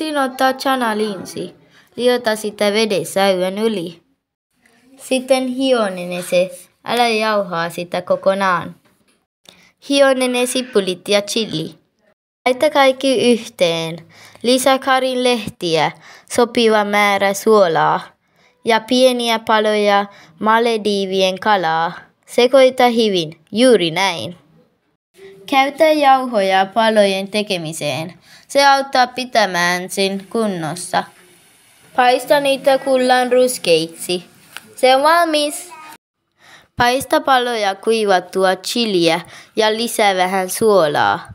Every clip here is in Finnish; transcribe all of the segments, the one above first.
Ensin ottaa chana linsi. Liota sitä vedessä yön yli. Sitten hionene se. Älä jauhaa sitä kokonaan. Hionene sipulit ja chili. Laita kaikki yhteen. Lisää karin lehtiä, sopiva määrä suolaa ja pieniä paloja Malediivien kalaa. Sekoita hyvin, juuri näin. Käytä jauhoja palojen tekemiseen. Se auttaa pitämään sen kunnossa. Paista niitä kullan ruskeiksi. Se on valmis. Paista paloja kuivattua chiliä ja lisää vähän suolaa.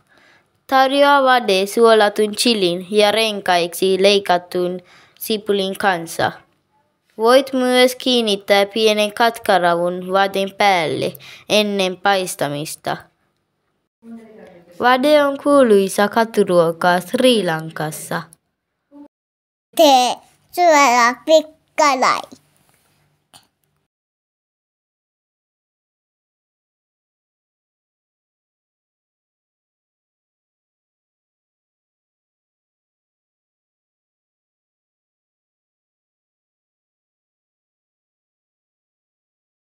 Tarjoa vade suolatun chilin ja renkaiksi leikatun sipulin kanssa. Voit myös kiinnittää pienen katkaravun vaden päälle ennen paistamista. Vade on kuuluisa katuruoka Sri Lankassa. Tee suola pikkaraita.